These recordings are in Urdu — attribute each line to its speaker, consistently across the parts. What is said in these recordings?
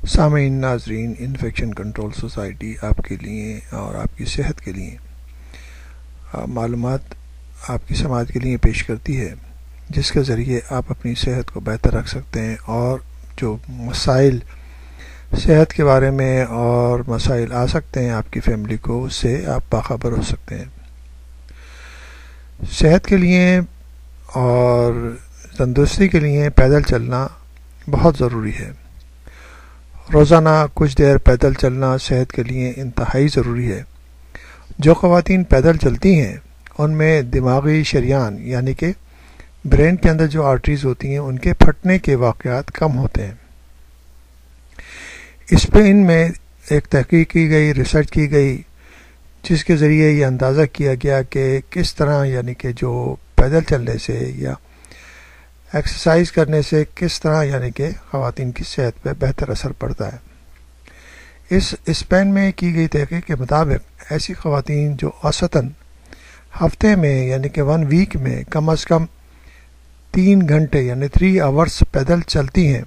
Speaker 1: سامعین ناظرین، انفیکشن کنٹرول سوسائٹی آپ کے لیے اور آپ کی صحت کے لیے معلومات آپ کی سماعت کے لیے پیش کرتی ہے، جس کے ذریعے آپ اپنی صحت کو بہتر رکھ سکتے ہیں اور جو مسائل صحت کے بارے میں اور مسائل آ سکتے ہیں آپ کی فیملی کو، اس سے آپ باخبر ہو سکتے ہیں۔ صحت کے لیے اور تندرستی کے لیے پیدل چلنا بہت ضروری ہے۔ روزانہ کچھ دیر پیدل چلنا صحت کے لیے انتہائی ضروری ہے۔ جو خواتین پیدل چلتی ہیں ان میں دماغی شریان یعنی کہ برین کے اندر جو آرٹریز ہوتی ہیں ان کے پھٹنے کے واقعات کم ہوتے ہیں۔ اس پہ ان میں ایک تحقیق کی گئی، ریسرچ کی گئی، جس کے ذریعے یہ اندازہ کیا گیا کہ کس طرح یعنی کہ جو پیدل چلنے سے یا ایکسرسائز کرنے سے کس طرح یعنی کہ خواتین کی صحت پہ بہتر اثر پڑتا ہے۔ اس اسپین میں کی گئی تحقیق کے مطابق ایسی خواتین جو اوسطاً ہفتے میں یعنی کہ 1 ویک میں کم از کم 3 گھنٹے یعنی 3 آورس پیدل چلتی ہیں،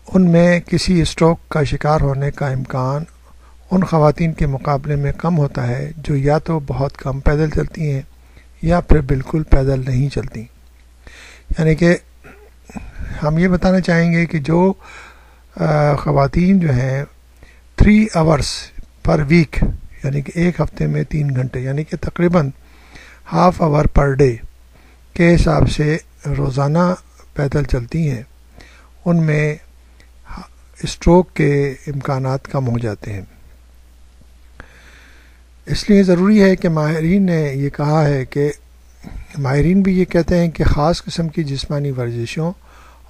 Speaker 1: ان میں کسی اسٹروک کا شکار ہونے کا امکان ان خواتین کے مقابلے میں کم ہوتا ہے جو یا تو بہت کم پیدل چلتی ہیں یا پھر بالکل پیدل نہیں چلتی۔ یعنی کہ ہم یہ بتانا چاہیں گے کہ جو خواتین جو ہیں 3 آورس پر ویک یعنی کہ ایک ہفتے میں 3 گھنٹے یعنی کہ تقریباً ½ آور پر ڈے کے حساب سے روزانہ پیدل چلتی ہیں، ان میں اسٹروک کے امکانات کم ہو جاتے ہیں۔ اس لیے ضروری ہے کہ ماہرین نے یہ کہا ہے کہ ماہرین بھی یہ کہتے ہیں کہ خاص قسم کی جسمانی ورزشوں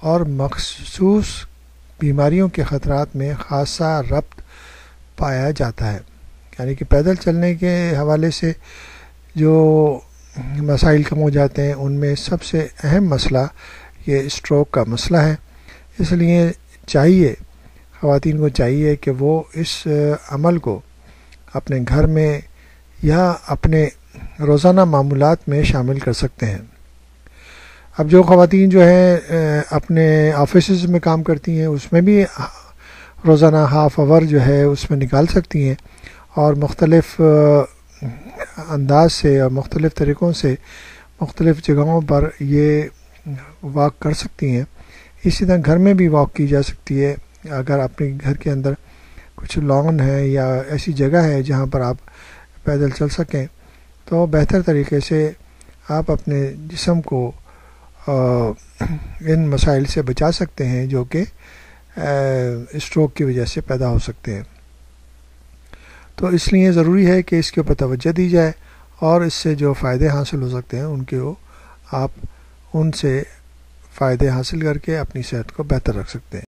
Speaker 1: اور مخصوص بیماریوں کے خطرات میں خاصا ربط پایا جاتا ہے۔ یعنی کہ پیدل چلنے کے حوالے سے جو مسائل کم ہو جاتے ہیں، ان میں سب سے اہم مسئلہ یہ اسٹروک کا مسئلہ ہے۔ اس لیے خواتین کو چاہیے کہ وہ اس عمل کو اپنے گھر میں یا اپنے روزانہ معمولات میں شامل کر سکتے ہیں۔ اب جو خواتین جو ہیں اپنے آفیسز میں کام کرتی ہیں، اس میں بھی روزانہ ½ آور جو ہے اس میں نکال سکتی ہیں اور مختلف انداز سے اور مختلف طریقوں سے مختلف جگہوں پر یہ واک کر سکتی ہیں۔ اسی طرح گھر میں بھی واک کی جا سکتی ہے۔ اگر اپنے گھر کے اندر کچھ لان ہے یا ایسی جگہ ہے جہاں پر آپ پیدل چل سکیں تو بہتر طریقے سے آپ اپنے جسم کو ان مسائل سے بچا سکتے ہیں جو کہ اسٹروک کی وجہ سے پیدا ہو سکتے ہیں۔ تو اس لیے ضروری ہے کہ اس کے اوپر توجہ دی جائے اور اس سے جو فائدے حاصل ہو سکتے ہیں آپ ان سے فائدے حاصل کر کے اپنی صحت کو بہتر رکھ سکتے ہیں۔